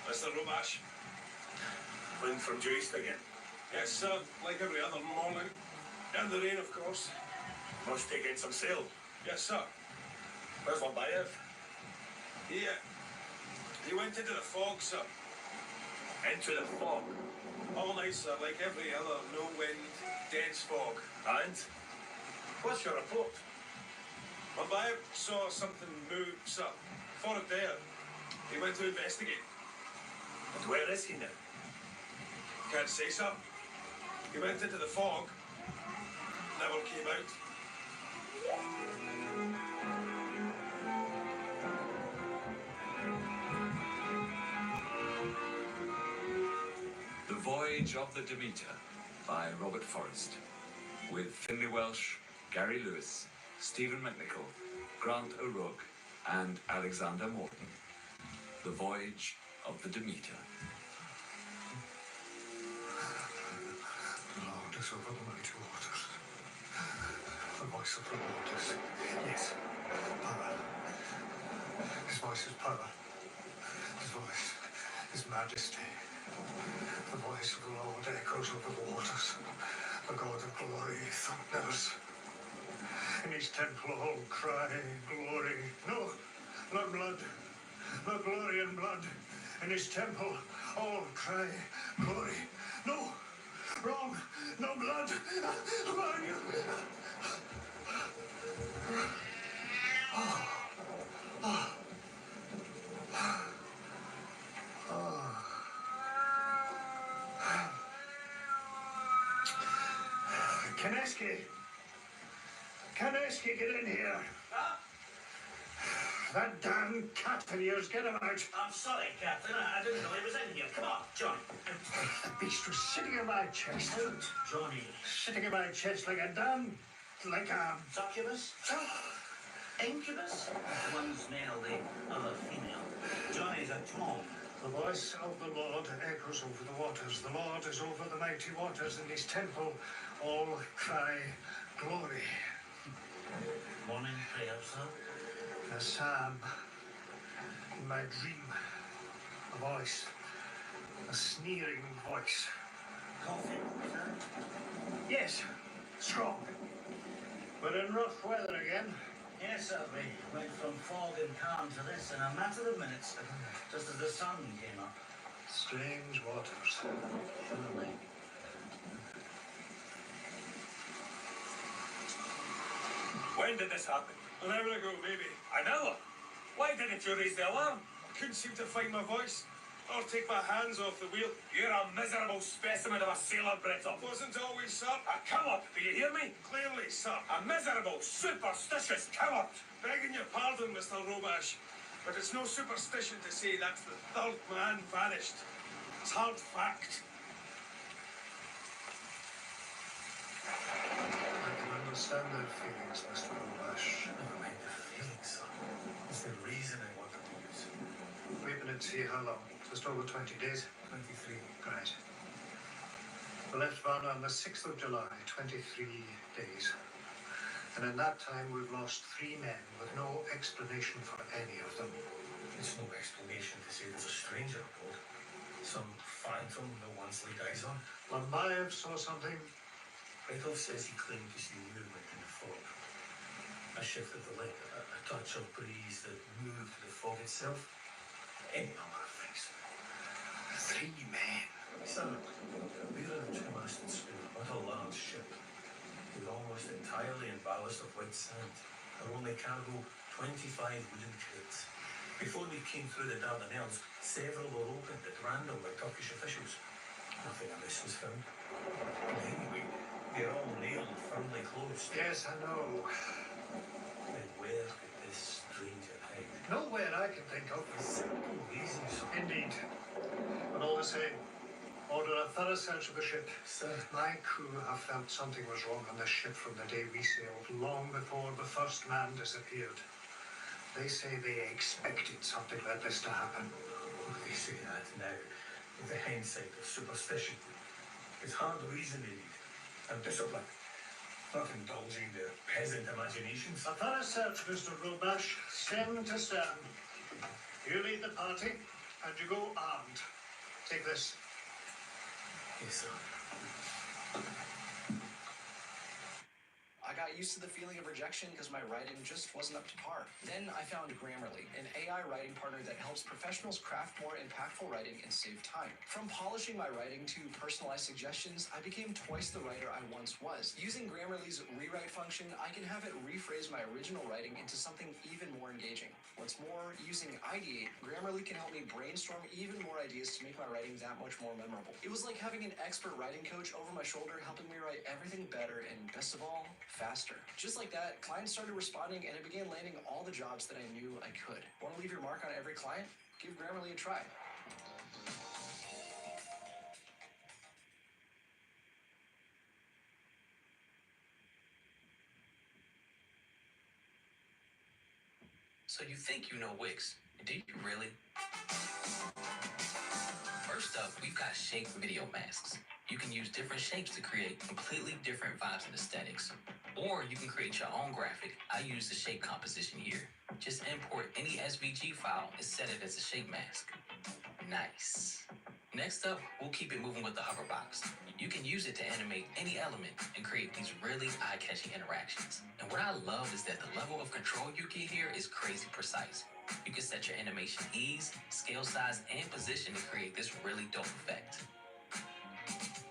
Mr. Robash. Wind from due east again. Yes, sir, like every other morning. In the rain, of course. Must take in some sail. Yes, sir. Where's Lombayev? He went into the fog, sir. Into the fog? All night, sir, like every other no wind, dense fog. And? What's your report? Lombayev saw something move, sir. Forward there. He went to investigate. And where is he now? Can't say, sir. He went into the fog. Never came out. The Voyage of the Demeter by Robert Forrest, with Finlay Welsh, Gary Lewis, Stephen McNichol, Grant O'Rourke, and Alexander Morton. The Voyage of the Demeter. The Lord is over the mighty waters. The voice of the Lord is, yes, power. His voice is power. His voice is majesty. The voice of the Lord echoes over the waters. The God of glory thunders. In his temple all cry glory. No, not blood. Not glory and blood. In his temple all cry glory. No, wrong. No blood. Kaneski, get in here. Huh? That damn cat of yours, get him out. I'm sorry, Captain. I didn't know he was in here. Come on, Johnny. The beast was sitting in my chest. Out, Johnny. Sitting in my chest like a Succubus? Incubus? One's male, the other female. Johnny's a Tom. The voice of the Lord echoes over the waters. The Lord is over the mighty waters. In his temple all cry glory. Morning prayer, sir. A psalm. In my dream. A voice. A sneering voice. Coffee, sir? Yes, strong. We're in rough weather again. Yes, sir. We went from fog and calm to this in a matter of minutes, just as the sun came up. Strange waters. Surely. When did this happen? An hour ago, maybe. An hour? Why didn't you raise the alarm? I couldn't seem to find my voice. Or take my hands off the wheel. You're a miserable specimen of a sailor, Bretton. Wasn't always, sir. A coward, do you hear me? Clearly, sir. A miserable, superstitious coward. Begging your pardon, Mr. Robash, but it's no superstition to say that's the third man vanished. It's hard fact. I can understand their feelings, Mr. Robash. Never mind the feelings, sir. It's the reason I want to use. We've been at sea how long? Just over 20 days? 23. Right. We left Varna on the 6th of July, 23 days. And in that time, we've lost 3 men with no explanation for any of them. It's no explanation to say there's a stranger aboard. Some phantom no one's laid eyes on. Lombayev saw something. Rytov says he claimed to see movement in the fog. I shifted the light, a touch of breeze that moved the fog itself. Any number of things. 3 men. Sir, we're in a 2-masted schooner, not a large ship. We're almost entirely in ballast of white sand. Our only cargo, 25 wooden crates. Before we came through the Dardanelles, several were opened at random by Turkish officials. Nothing amiss was found. Anyway, they're all nailed firmly closed. Yes, I know. Then where could this stranger hide? Nowhere I can think of. Simple reasons. Indeed. But all the same, order a thorough search of the ship. Sir, My crew have felt something was wrong on this ship from the day we sailed, long before the first man disappeared. They say they expected something like this to happen. they say that now, with the hindsight of superstition. It's hard reason they need, and discipline. Not indulging their peasant imaginations. A thorough search, Mr. Robash, stem to stern. You lead the party. And you go armed. Take this. Yes, sir. I got used to the feeling of rejection because my writing just wasn't up to par. Then I found Grammarly, an AI writing partner that helps professionals craft more impactful writing and save time. From polishing my writing to personalized suggestions, I became twice the writer I once was. Using Grammarly's rewrite function, I can have it rephrase my original writing into something even more engaging. What's more, using Ideate, Grammarly can help me brainstorm even more ideas to make my writing that much more memorable. It was like having an expert writing coach over my shoulder, helping me write everything better and, best of all, faster. Just like that, clients started responding and I began landing all the jobs that I knew I could. Want to leave your mark on every client? Give Grammarly a try. So you think you know Wix? Do you really? First up, we've got shape video masks. You can use different shapes to create completely different vibes and aesthetics. Or you can create your own graphic. I use the shape composition here. Just import any SVG file and set it as a shape mask. Nice. Next up, we'll keep it moving with the hoverbox. You can use it to animate any element and create these really eye-catching interactions. And what I love is that the level of control you get here is crazy precise. You can set your animation ease, scale size, and position to create this really dope effect.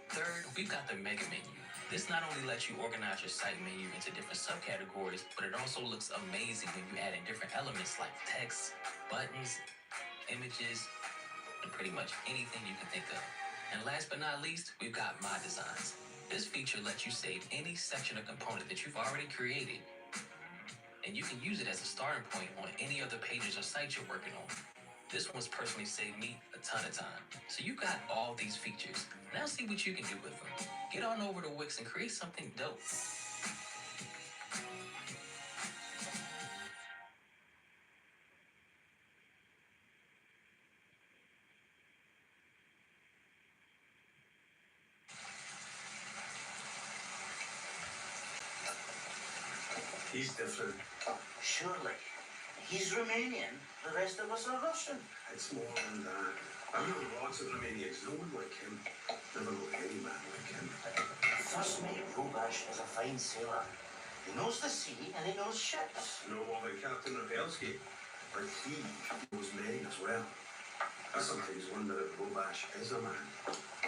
Third, we've got the mega menu. This not only lets you organize your site menu into different subcategories, but it also looks amazing when you add in different elements like text, buttons, images, and pretty much anything you can think of. And last but not least, we've got My Designs. This feature lets you save any section or component that you've already created, and you can use it as a starting point on any other pages or sites you're working on. This one's personally saved me a ton of time. So you got all these features. Now see what you can do with them. Get on over to Wix and create something dope. He's different. Surely. He's Romanian. The rest of us are Russian. It's more than that. I know lots of Romanians. No one like him. Never know any man like him. First mate Voyage is a fine sailor. He knows the sea and he knows ships. No more than Captain Rapelski. But he knows men as well. I sometimes wonder if Voyage is a man.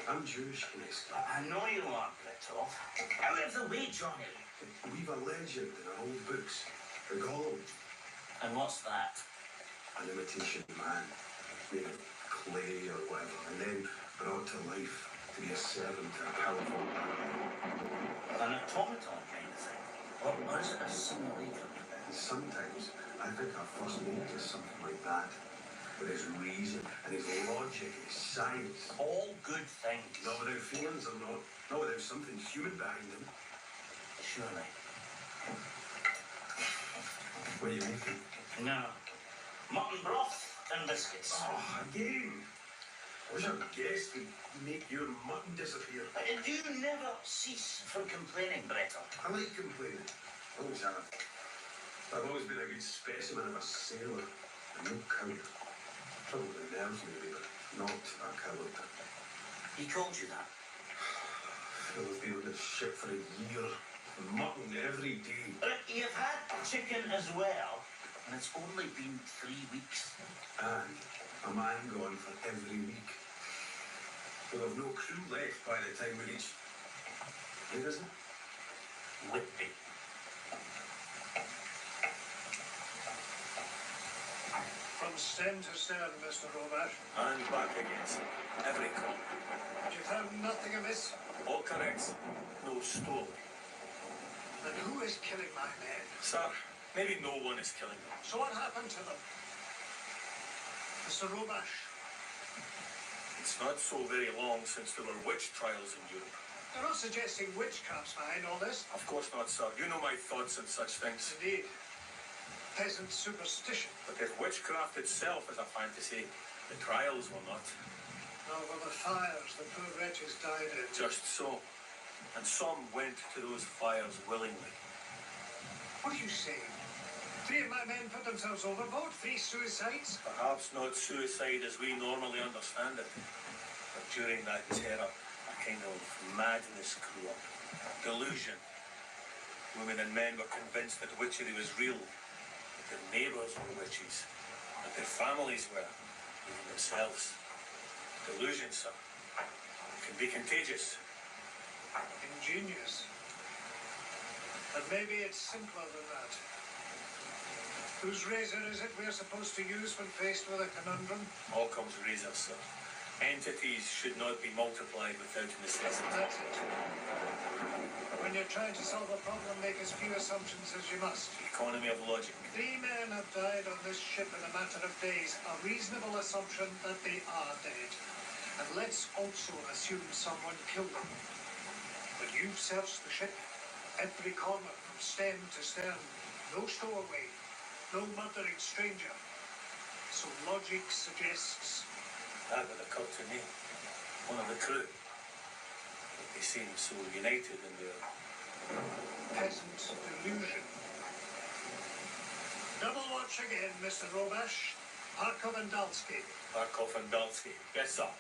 I'm Jewish, Kniska. I know you are, Britov. Out of the way, Johnny. We've a legend in our old books. The Golem. And what's that? An imitation man. Made of clay or whatever. And then brought to life to be a servant to a powerful man. An automaton kind of thing. Or is it a simulator? And sometimes I think our first mate is something like that. With his reason and his logic, his science. All good things. Not without feelings or not. Not without something human behind him. Surely. What are you making? No. Mutton broth and biscuits. Oh, again. I wish I guessed would make your mutton disappear. Do you never cease from complaining, Bretton? I like complaining. Always have. I've always been a good specimen of a sailor. And no coward. Trouble with the nerves maybe, but not a coward. He called you that? I've been on this ship for a year. Mutton every day. You've had chicken as well, and it's only been 3 weeks. And a man gone for every week. We'll have no crew left by the time we reach... Where is it? Whitby. From stem to stern, Mr. Robert. And back again, sir. Every call. You found nothing amiss? All correct. No stolen. Then who is killing my men? Sir, maybe no one is killing them. So what happened to them? Mr. Robert. It's not so very long since there were witch trials in Europe. You're not suggesting witchcraft's behind all this? Of course not, sir. You know my thoughts on such things. Indeed. Peasant superstition. But if witchcraft itself is a fantasy, the trials were not. Nor were the fires the poor wretches died in. Just so. And some went to those fires willingly. What are you saying? 3 of my men put themselves overboard. 3 suicides. Perhaps not suicide as we normally understand it, but during that terror, a kind of madness grew up. Delusion. Women and men were convinced that witchery was real, that their neighbours were witches, that their families were, even themselves. Delusion, sir, can be contagious. Ingenious. But maybe it's simpler than that. Whose razor is it we're supposed to use when faced with a conundrum? Occam's razor, sir. Entities should not be multiplied without necessity. That's it. When you're trying to solve a problem, make as few assumptions as you must. Economy of logic. 3 men have died on this ship in a matter of days. A reasonable assumption that they are dead. And let's also assume someone killed them. But you've searched the ship. Every corner, from stem to stern. No stowaway. No murdering stranger. So logic suggests... That would occur to me. One of the crew. But they seem so united in their... peasant delusion. Double watch again, Mr. Robash. Parkov and Dalsky. Barkov and Dalsky. Yes, sir.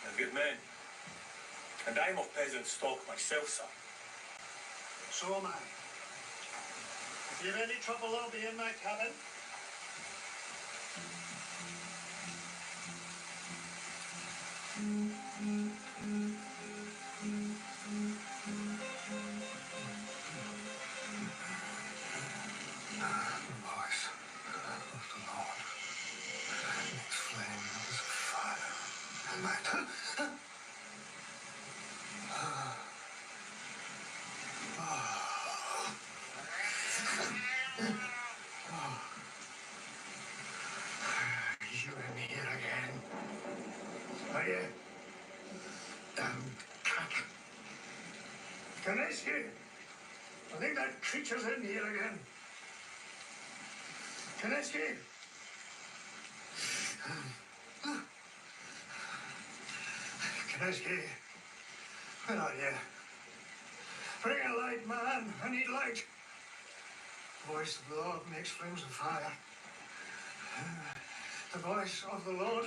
They're good men. And I'm of peasant stock myself, sir. So am I. If you have any trouble, I'll be in my cabin. Voice of the Lord. Its flame was fire. You in here again? Are you? Damned cat. Kaneski! I think that creature's in here again. Kaneski! Kaneski! Where are you? Bring a light, man. I need light. The voice of the Lord makes flames of fire. The voice of the Lord.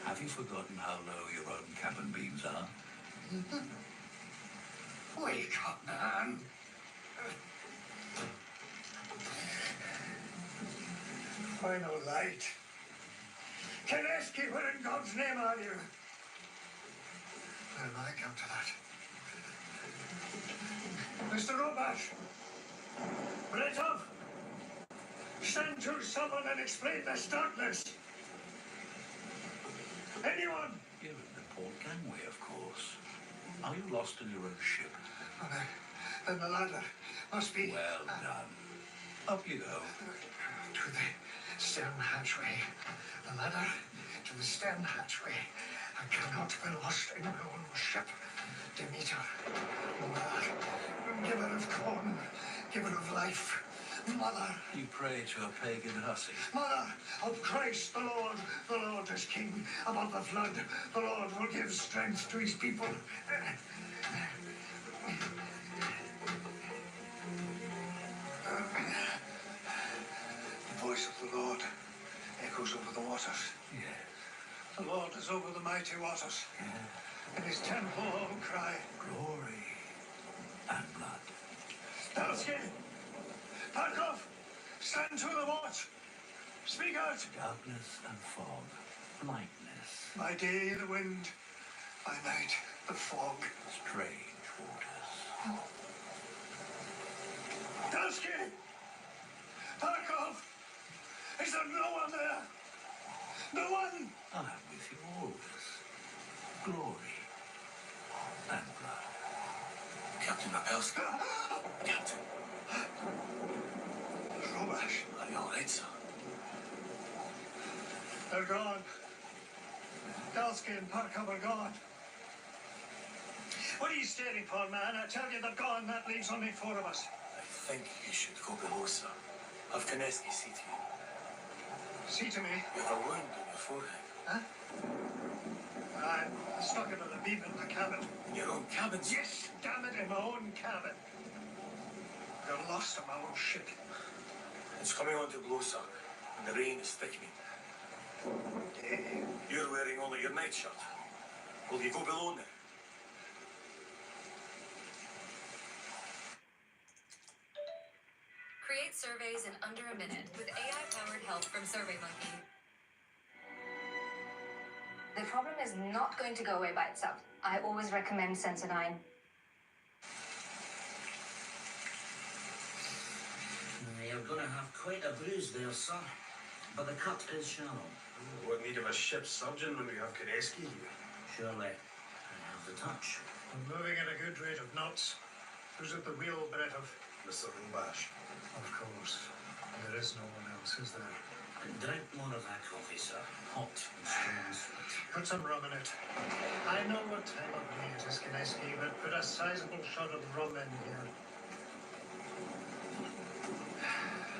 Have you forgotten how low your own cabin beams are? Wake up, man. Why no light? Kaneski, where in God's name are you? Well, I come to that. Mr. Robash! Bretov! Stand to someone and explain this darkness! Anyone? You're in the port gangway, of course. Are you lost in your own ship? Oh, then the ladder must be... Well done. Up you go. To the stern hatchway. The ladder to the stern hatchway. I cannot be lost in my own ship. Demeter, mother, giver of corn, giver of life. Mother. You pray to a pagan hussy. Mother of Christ the Lord is king above the flood. The Lord will give strength to his people. The voice of the Lord echoes over the waters. Yes. The Lord is over the mighty waters. In his temple all cry, Glory and blood. Dalsky! Parkov! Stand to the watch! Speak out! Darkness and fog. Blindness. By day the wind, by night the fog. Strange waters. Dalsky! Parkov! Is there no one there? No one! I am with you always. Glory and blood. Captain Rapelski. Captain. Robash. Are you all right, sir? They're gone. Dalsky and Parkov are gone. What are you staring for, man? I tell you they're gone. That leaves only 4 of us. I think you should go below, sir. Have Kaneski see to you. See to me. You have a wound on your forehead. Huh? I'm stuck into the beam in the cabin. In your own cabin, sir? Yes, damn it, in my own cabin. Got lost on my own ship. It's coming on to blow, sir, and the rain is thickening. You're wearing only your nightshirt. Will you go below now? Create surveys in under a minute with AI-powered help from SurveyMonkey. The problem is not going to go away by itself. I always recommend Sensodyne. You're going to have quite a bruise there, sir. But the cut is shallow. What need of a ship's surgeon when we have Kineski here? Surely. I have the touch. We're moving at a good rate of knots. Who's at the wheel, Bretov? Mr. Rubash. Of course. There is no one else, is there? Drink more of that coffee, sir. Hot and strong. Put some rum in it. I know what time of day it is, Kineski, but put a sizable shot of rum in here.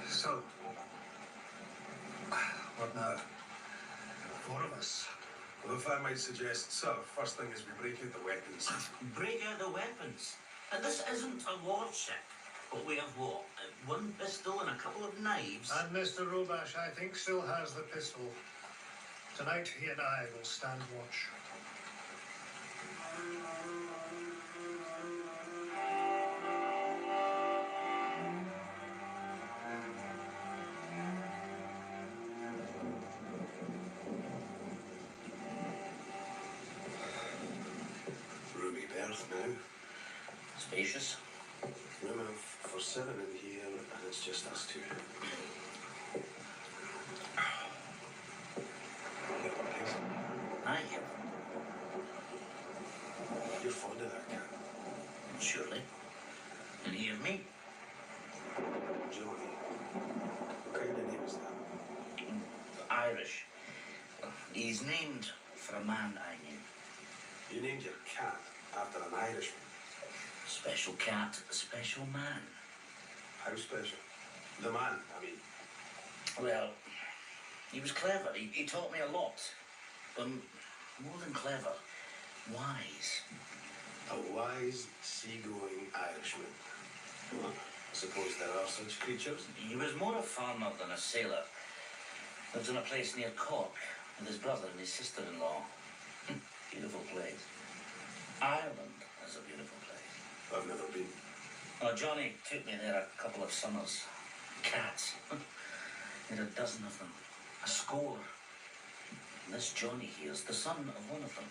So, what now? 4 of us. Well, if I might suggest, sir, first thing is we break out the weapons. Break out the weapons. And this isn't a warship. But we have what? 1 pistol and a couple of knives? And Mr. Rubash, I think, still has the pistol. Tonight, he and I will stand watch. Roomy berth now. Spacious. Room enough for 7 in here, and it's just us 2. Aye. You're fond of that cat? Surely. And he of me? Johnny. What kind of name is that? Irish. He's named for a man I knew. You named your cat after an Irishman. Special cat, special man. How special? The man, I mean. Well, he was clever. He taught me a lot. More than clever, wise. A wise, seagoing Irishman. Well, I suppose there are such creatures. He was more a farmer than a sailor. Lived in a place near Cork with his brother and his sister-in-law. Beautiful place. Ireland is a beautiful place. I've never been. Oh, Johnny took me there a couple of summers. Cats. He had a dozen of them. A score. And this Johnny here is the son of one of them.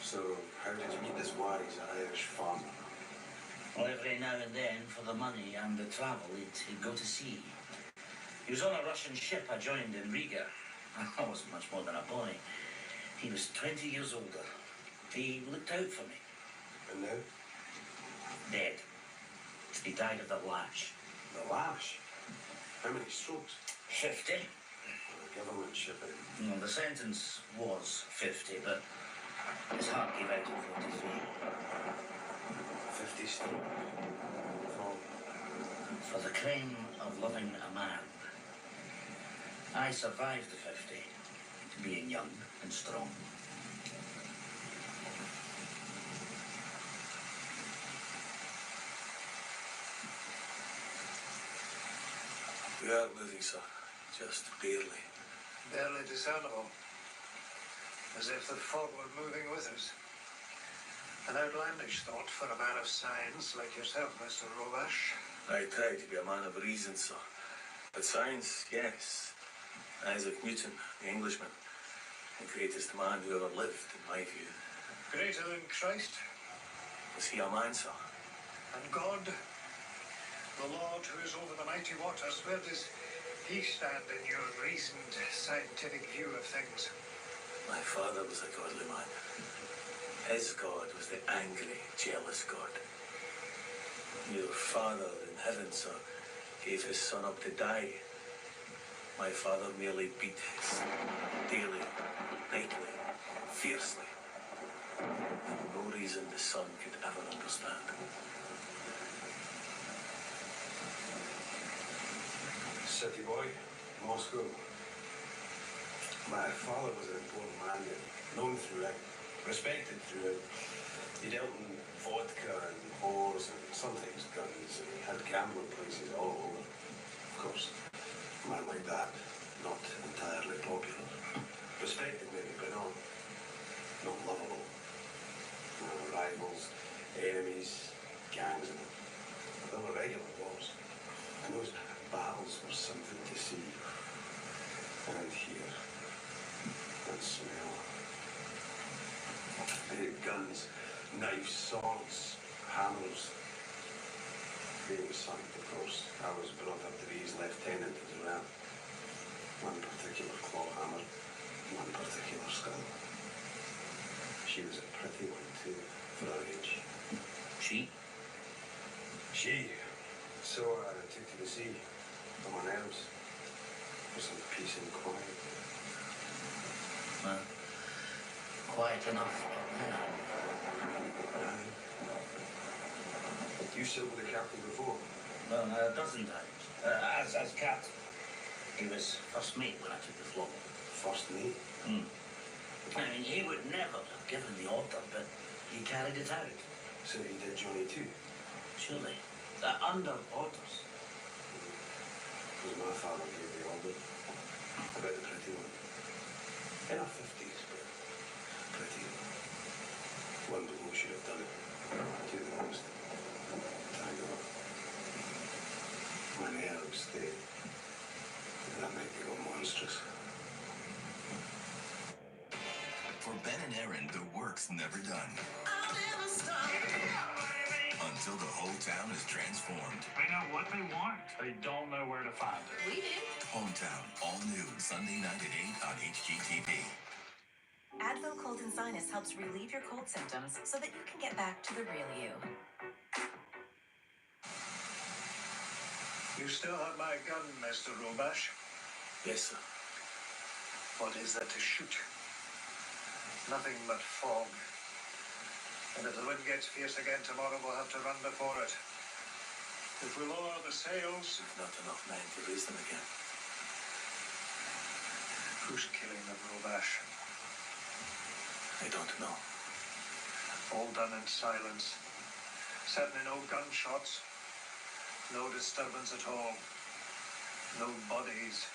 So, how did you meet this wise Irish farmer? Well, every now and then, for the money and the travel, he'd go to sea. He was on a Russian ship I joined in Riga. I wasn't much more than a boy. He was 20 years older. He looked out for me. And now? Dead. He died of the lash. The lash? How many strokes? 50. The government shipping. Well, the sentence was 50, but his heart gave out at 43. 50 strokes. For the crime of loving a man. I survived the 50, being young and strong. We are moving, sir. Just barely. Barely discernible. As if the fog were moving with us. An outlandish thought for a man of science like yourself, Mr. Rovash. I try to be a man of reason, sir. But science, yes. Isaac Newton, the Englishman, the greatest man who ever lived, in my view. Greater than Christ? Was he a man, sir? And God? The Lord who is over the mighty waters, where does he stand in your reasoned, scientific view of things? My father was a godly man. His God was the angry, jealous God. Your Father in heaven, sir, gave his son up to die. My father merely beat his daily, nightly, fiercely. For no reason the son could ever understand. City boy, Moscow. My father was an important man there, known throughout, respected throughout. He dealt in vodka and whores and sometimes guns, and he had gambling places all over. Of course, a man like that, not entirely popular. Respected maybe, but not lovable. Rivals, enemies, gangs, and there were regular wars. And those battles were something to see and hear and smell. Guns, knives, swords, hammers. Being son, of course, I was brought up to be his lieutenant as well. One particular claw hammer, one particular skull. She was a pretty one too, for her age. She? She. So I took to the sea, on my nerves, for some peace and quiet. Quiet enough. You sailed with the captain before? Well, a dozen times. As captain. He was first mate when I took the float. First mate? I mean, he would never have given the order, but he carried it out. So he did Johnny too? Surely. Under orders. Because my father gave the order about the pretty one. In her 50s, but pretty. One below should have done it. To the most. Tango. My nerves, that might be all monstrous. For Ben and Aaron, the work's never done. Until the whole town is transformed. They know what they want. They don't know where to find it. We do. Hometown, all new, Sunday night at 8 on HGTV. Advil Cold and Sinus helps relieve your cold symptoms so that you can get back to the real you. You still have my gun, Mr. Robash. Yes, sir. What is there to shoot? Nothing but fog. And if the wind gets fierce again tomorrow, we'll have to run before it. If we lower the sails... We've not enough men to raise them again. Who's killing them, Robash? I don't know. All done in silence. Certainly no gunshots. No disturbance at all. No bodies.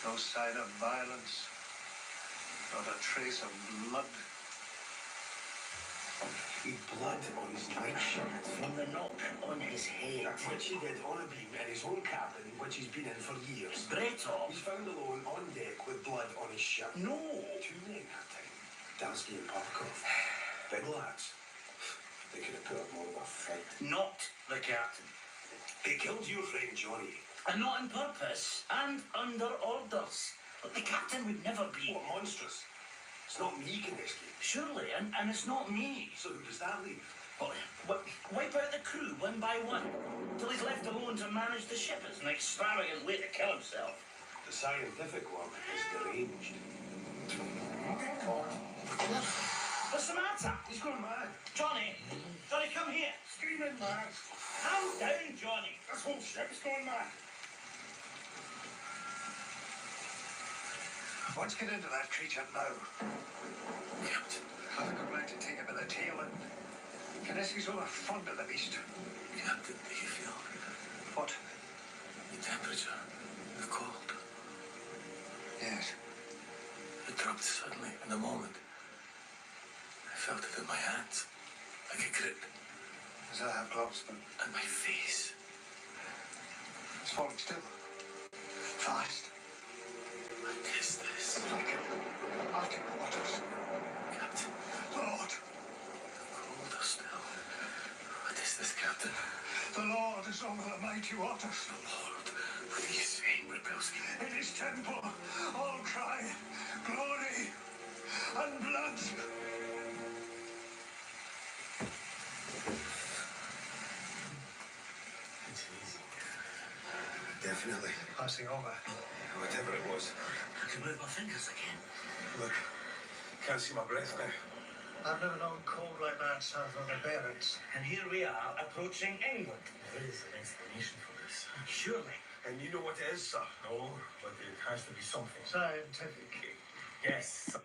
No sign of violence. Not a trace of blood. He had blood on his nightshirt. From the knock on his head. Which he did on a beam in his own cabin, which he's been in for years. Breton? He's found alone on deck with blood on his shirt. No. 2 men that time. Dansky and Parkov. Big lads. They could have put up more of a fight. Not the captain. They killed your friend Johnny. And not on purpose. And under orders. But the captain would never be... What, monstrous? It's not me can escape. Surely, and it's not me. So who does that leave? Well, wipe out the crew one by one, till he's left alone to manage the ship. It's an extravagant way to kill himself. The scientific one is deranged. What's the matter? He's gone mad. Johnny, come here. Screaming mad. Calm down, Johnny. This whole ship's gone mad. Let's get into that creature now. Captain. I think I'm going to take him by the tail and... Kineski's over fond of the beast. Captain, do you feel What? the temperature? The cold? Yes. It dropped suddenly in a moment. I felt it in my hands, like a grip, As I have gloves, but and my face. it's falling still. Fast. What is this? Like Arctic waters. Captain, Lord! colder still. What is this, Captain? The Lord is over the mighty waters. The Lord. What are you saying, Rebelski? In his temple, all cry, glory and blood. It's easy. Definitely. Passing over. Whatever it was. I can move my fingers again. Look, can't see my breath now. I've never known cold like that south of the Barents. And here we are, approaching England. There is an explanation for this. Surely. And you know what it is, sir? No, but it has to be something. Scientific. Yes.